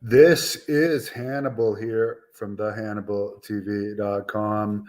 This is Hannibal here from thehannibaltv.com,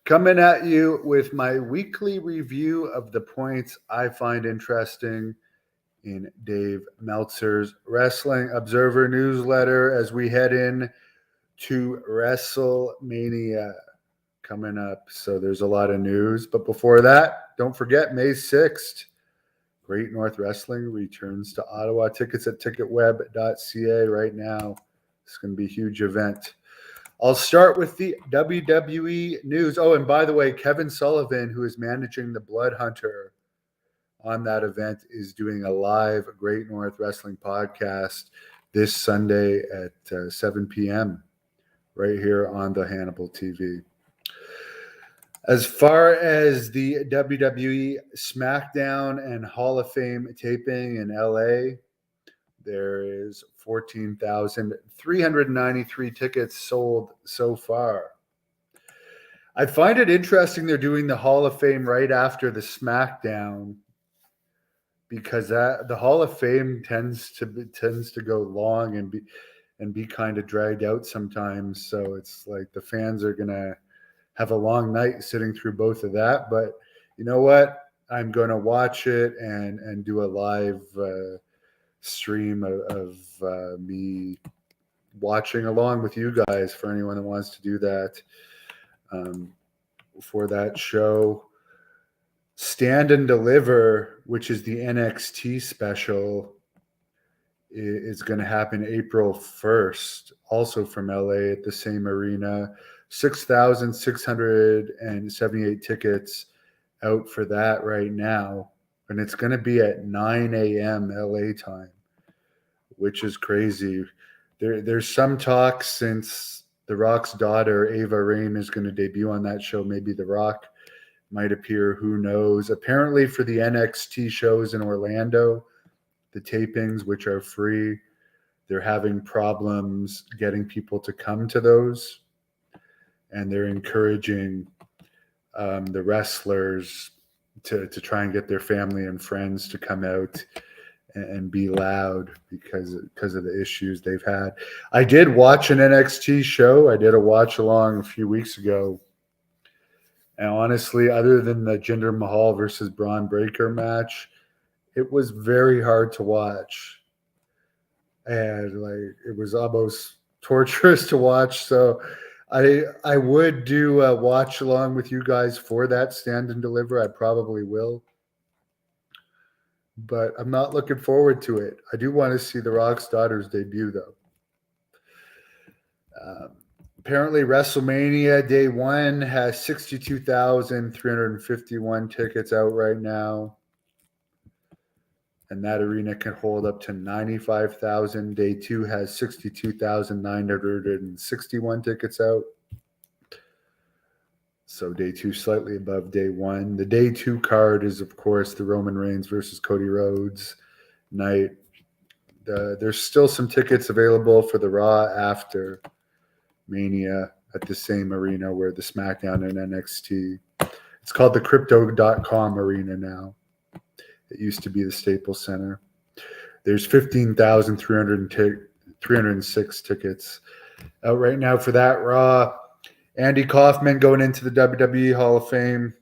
coming at you with my weekly review of the points I find interesting in Dave Meltzer's Wrestling Observer newsletter as we head in to WrestleMania coming up. So there's a lot of news. But before that, don't forget May 6th. Great North Wrestling returns to Ottawa. Tickets at ticketweb.ca right now. It's going to be a huge event. I'll start with the WWE news. Oh, and by the way, Kevin Sullivan, who is managing the Blood Hunter on that event, is doing a live Great North Wrestling podcast this Sunday at 7 p.m. right here on the Hannibal TV. As far as the WWE SmackDown and Hall of Fame taping in LA, there is 14,393 tickets sold so far. I find it interesting they're doing the Hall of Fame right after the SmackDown because the Hall of Fame tends to go long and be kind of dragged out sometimes. So it's like the fans are gonna have a long night sitting through both of that. But you know what? I'm going to watch it and do a live stream of me watching along with you guys for anyone that wants to do that for that show. Stand and Deliver, which is the NXT special, is going to happen April 1st, also from LA at the same arena. 6,678 tickets out for that right now. And it's going to be at 9 a.m. LA time, which is crazy. There's some talk since The Rock's daughter, Ava Raine, is going to debut on that show. Maybe The Rock might appear. Who knows? Apparently for the NXT shows in Orlando, the tapings, which are free, they're having problems getting people to come to those. And they're encouraging the wrestlers to try and get their family and friends to come out and be loud because of the issues they've had. I did watch an NXT show. I did a watch along a few weeks ago. And honestly, other than the Jinder Mahal versus Braun Breaker match, it was very hard to watch. And like it was almost torturous to watch. So I would do a watch along with you guys for that Stand and Deliver. I probably will. But I'm not looking forward to it. I do want to see The Rock's daughter's debut, though. Apparently, WrestleMania Day 1 has 62,351 tickets out right now. And that arena can hold up to 95,000. Day 2 has 62,961 tickets out. So day 2 slightly above day 1. The day 2 card is, of course, the Roman Reigns versus Cody Rhodes night. There's still some tickets available for the Raw after Mania at the same arena where the SmackDown and NXT. It's called the Crypto.com Arena now. It used to be the Staples Center. There's 15,306 tickets out right now for that Raw. Andy Kaufman going into the WWE Hall of Fame.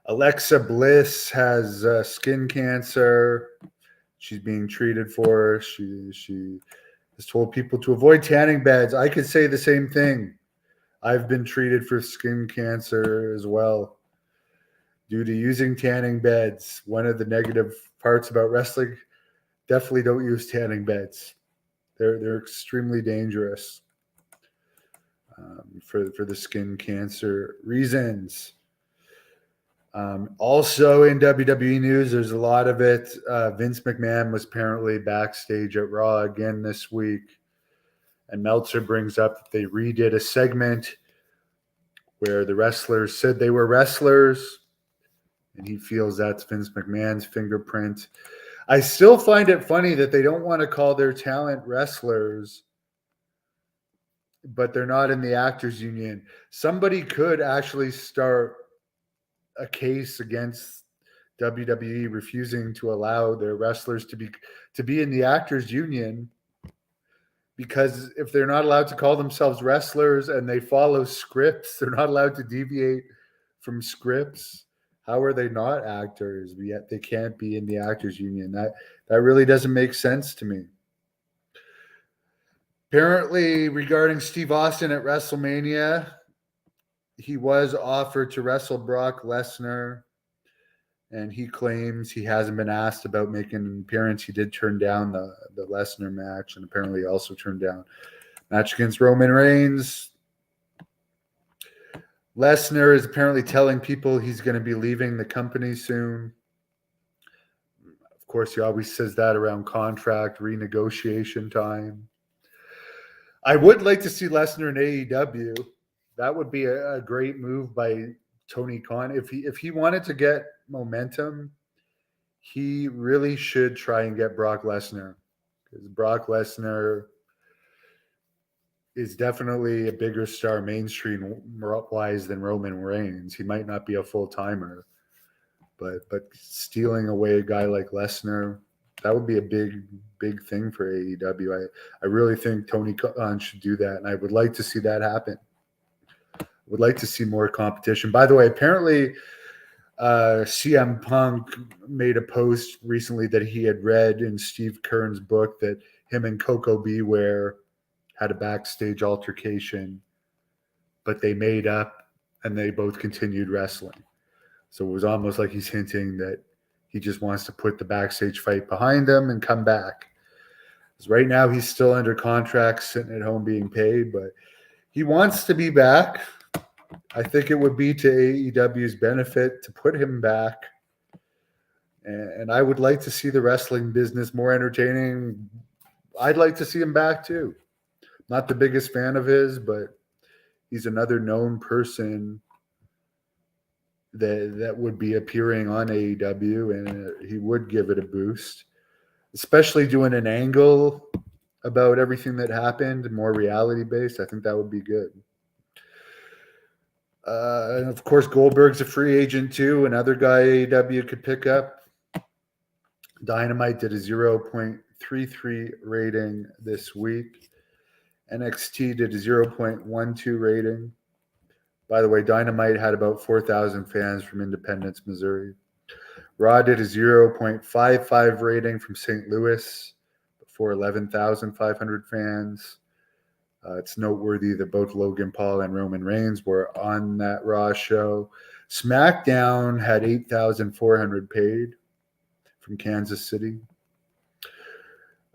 Alexa Bliss has skin cancer. She's being treated for. She has told people to avoid tanning beds. I could say the same thing. I've been treated for skin cancer as well due to using tanning beds. One of the negative parts about wrestling, definitely don't use tanning beds. They're extremely dangerous for the skin cancer reasons. Also in WWE news, there's a lot of it. Vince McMahon was apparently backstage at Raw again this week. And Meltzer brings up that they redid a segment where the wrestlers said they were wrestlers. And he feels that's Vince McMahon's fingerprint. I still find it funny that they don't want to call their talent wrestlers, but they're not in the Actors Union. Somebody could actually start a case against WWE refusing to allow their wrestlers to be in the Actors Union because if they're not allowed to call themselves wrestlers and they follow scripts, they're not allowed to deviate from scripts. How are they not actors? Yet they can't be in the actors union. That really doesn't make sense to me. Apparently, regarding Steve Austin at WrestleMania, he was offered to wrestle Brock Lesnar, and he claims he hasn't been asked about making an appearance. He did turn down the Lesnar match, and apparently also turned down match against Roman Reigns. Lesnar is apparently telling people he's going to be leaving the company soon. Of course, he always says that around contract renegotiation time. I would like to see Lesnar in AEW. That would be a great move by Tony Khan. If he wanted to get momentum, he really should try and get Brock Lesnar, because Brock Lesnar is definitely a bigger star mainstream wise than Roman Reigns. He might not be a full timer, but stealing away a guy like Lesnar, that would be a big thing for AEW. I really think Tony Khan should do that, and I would like to see that happen. I would like to see more competition. By the way, apparently CM Punk made a post recently that he had read in Steve Kern's book that him and Coco Beware had a backstage altercation, but they made up and they both continued wrestling. So it was almost like he's hinting that he just wants to put the backstage fight behind him and come back. Because right now he's still under contract, sitting at home being paid, but he wants to be back. I think it would be to AEW's benefit to put him back. And I would like to see the wrestling business more entertaining. I'd like to see him back too. Not the biggest fan of his, but he's another known person that would be appearing on AEW, and he would give it a boost, especially doing an angle about everything that happened, more reality-based. I think that would be good. And of course, Goldberg's a free agent too, another guy AEW could pick up. Dynamite did a 0.33 rating this week. NXT did a 0.12 rating. By the way, Dynamite had about 4,000 fans from Independence, Missouri. Raw did a 0.55 rating from St. Louis for 11,500 fans. It's noteworthy that both Logan Paul and Roman Reigns were on that Raw show. SmackDown had 8,400 paid from Kansas City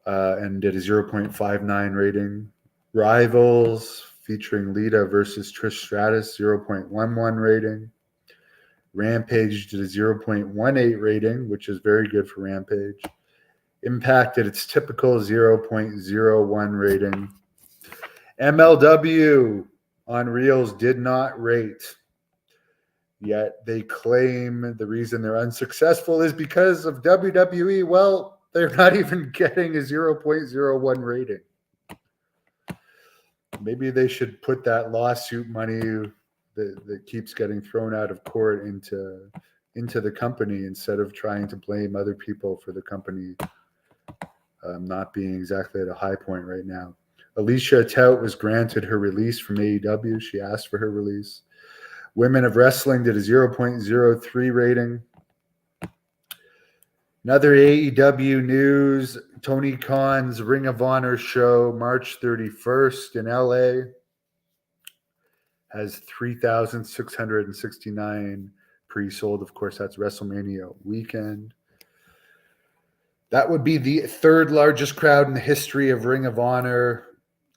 and did a 0.59 rating. Rivals featuring Lita versus Trish Stratus, 0.11 rating. Rampage did a 0.18 rating, which is very good for Rampage. Impact did its typical 0.01 rating. MLW on Reels did not rate, yet they claim the reason they're unsuccessful is because of WWE. Well, they're not even getting a 0.01 rating. Maybe they should put that lawsuit money that keeps getting thrown out of court into the company, instead of trying to blame other people for the company not being exactly at a high point right now. Alicia Tout was granted her release from AEW. She asked for her release. Women of Wrestling did a 0.03 rating. Another AEW news, Tony Khan's Ring of Honor show, March 31st in LA, has 3,669 pre-sold. Of course, that's WrestleMania weekend. That would be the third largest crowd in the history of Ring of Honor,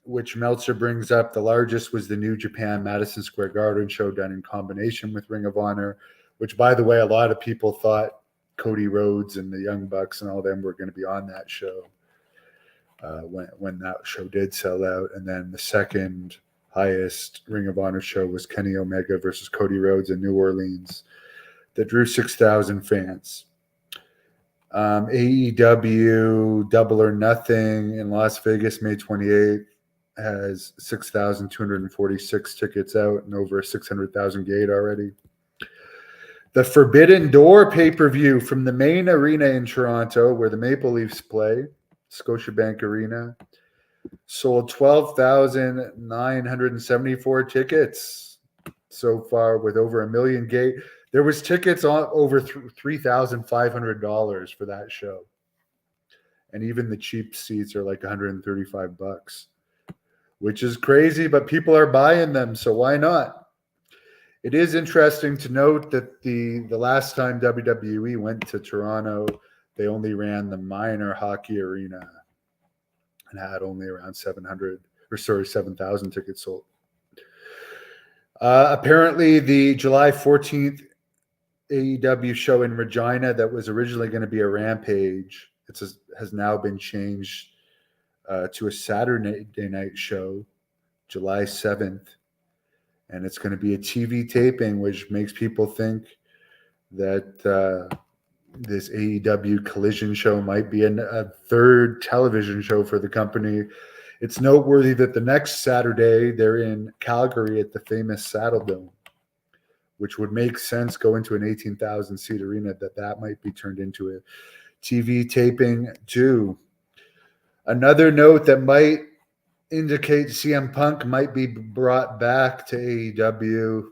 which Meltzer brings up. The largest was the New Japan Madison Square Garden show done in combination with Ring of Honor, which, by the way, a lot of people thought Cody Rhodes and the Young Bucks and all them were going to be on that show when that show did sell out. And then the second highest Ring of Honor show was Kenny Omega versus Cody Rhodes in New Orleans that drew 6,000 fans. AEW Double or Nothing in Las Vegas, May 28th, has 6,246 tickets out and over 600,000 gate already. The Forbidden Door pay-per-view from the main arena in Toronto, where the Maple Leafs play, Scotiabank Arena, sold 12,974 tickets so far, with over a million gate. There was tickets on over $3,500 for that show, and even the cheap seats are like $135, which is crazy. But people are buying them, so why not? It is interesting to note that the last time WWE went to Toronto, they only ran the minor hockey arena and had only around 7,000 tickets sold. Apparently, the July 14th AEW show in Regina that was originally going to be a Rampage, has now been changed to a Saturday night show, July 7th. And it's going to be a TV taping, which makes people think that this AEW Collision show might be a third television show for the company. It's noteworthy that the next Saturday they're in Calgary at the famous Saddle Dome, which would make sense going to an 18,000 seat arena, that might be turned into a TV taping too. Another note that might indicate CM Punk might be brought back to AEW.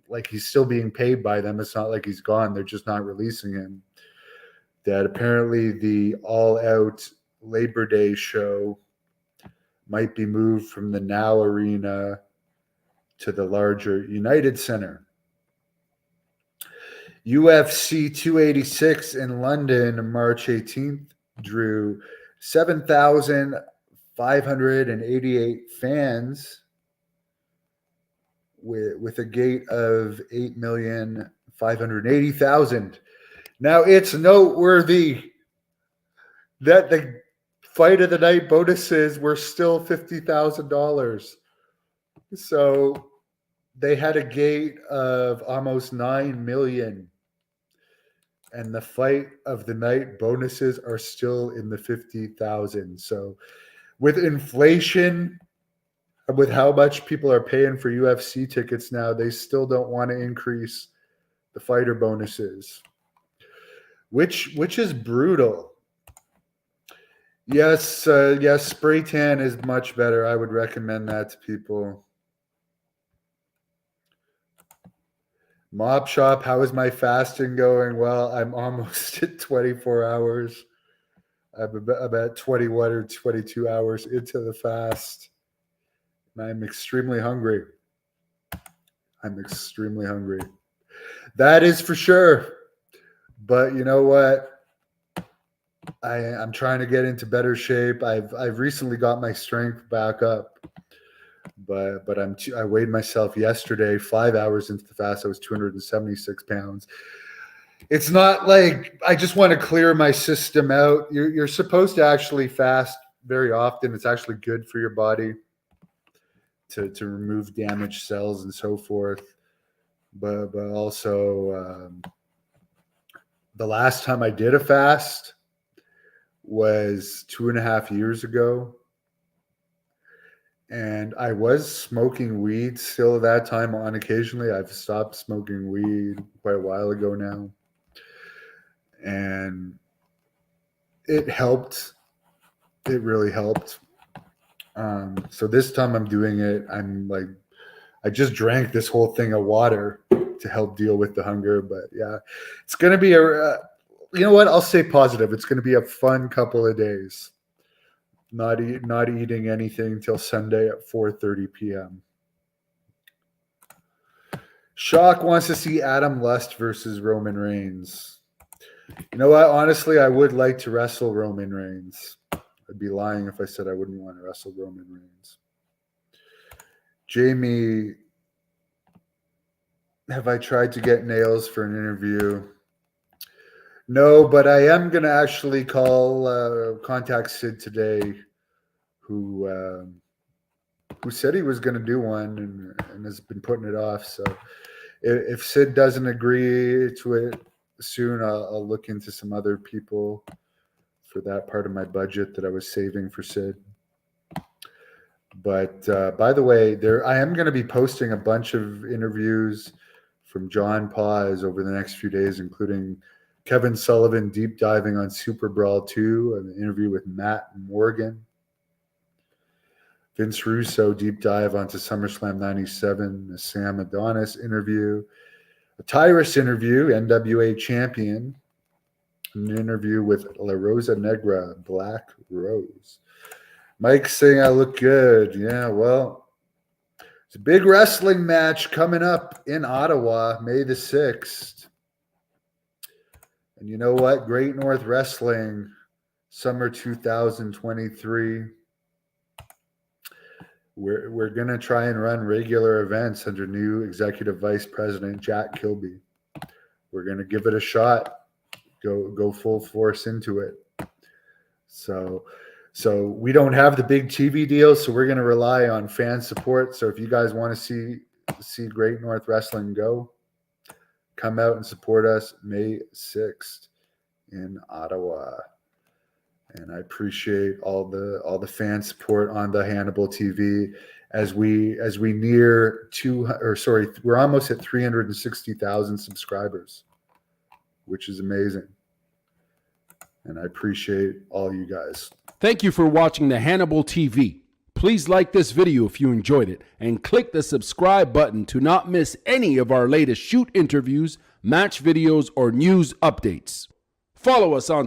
Like, he's still being paid by them. It's not like he's gone. They're just not releasing him. That apparently the All Out Labor Day show might be moved from the Now Arena to the larger United Center. UFC 286 in London, March 18th, drew 7,588 fans with a gate of 8,580,000. Now, it's noteworthy that the fight of the night bonuses were still $50,000. So they had a gate of almost 9 million. And the fight of the night bonuses are still in the 50,000. So with inflation, with how much people are paying for UFC tickets now, they still don't want to increase the fighter bonuses, which is brutal. Yes, spray tan is much better. I would recommend that to people. Mop Shop, how is my fasting going? Well, I'm almost at 24 hours. I'm about 21 or 22 hours into the fast. I'm extremely hungry. That is for sure. But you know what? I'm trying to get into better shape. I've recently got my strength back up. But I weighed myself yesterday, 5 hours into the fast. I was 276 pounds. It's not like I just want to clear my system out. You're supposed to actually fast very often. It's actually good for your body to remove damaged cells and so forth. But also, the last time I did a fast was 2.5 years ago. And I was smoking weed still at that time on occasionally. I've stopped smoking weed quite a while ago now. And it helped. It really helped. So this time I'm doing it. I just drank this whole thing of water to help deal with the hunger. But yeah, it's going to be you know what? I'll stay positive. It's going to be a fun couple of days. Not eating anything till Sunday at 4:30 p.m. Shock wants to see Adam Lust versus Roman Reigns. You know what? Honestly, I would like to wrestle Roman Reigns. I'd be lying if I said I wouldn't want to wrestle Roman Reigns. Jamie, have I tried to get Nails for an interview? No, but I am going to actually contact Sid today, who said he was going to do one and has been putting it off. So if Sid doesn't agree to it soon, I'll look into some other people for that part of my budget that I was saving for Sid. But by the way, I am going to be posting a bunch of interviews from John Paz over the next few days, including Kevin Sullivan deep diving on Super Brawl 2, an interview with Matt Morgan. Vince Russo deep dive onto SummerSlam 97, a Sam Adonis interview, a Tyrus interview, NWA champion, an interview with La Rosa Negra, Black Rose. Mike saying I look good. Yeah, well, it's a big wrestling match coming up in Ottawa, May the 6th. And you know what? Great North Wrestling, summer 2023. We're going to try and run regular events under new executive vice president Jack Kilby. We're going to give it a shot. Go full force into it. So we don't have the big TV deal, so we're going to rely on fan support. So if you guys want to see Great North Wrestling go, come out and support us May 6th in Ottawa. And I appreciate all the fan support on the Hannibal TV as we near we're almost at 360,000 subscribers, which is amazing. And I appreciate all you guys. Thank you for watching the Hannibal TV. Please like this video if you enjoyed it and click the subscribe button to not miss any of our latest shoot interviews, match videos, or news updates. Follow us on Twitter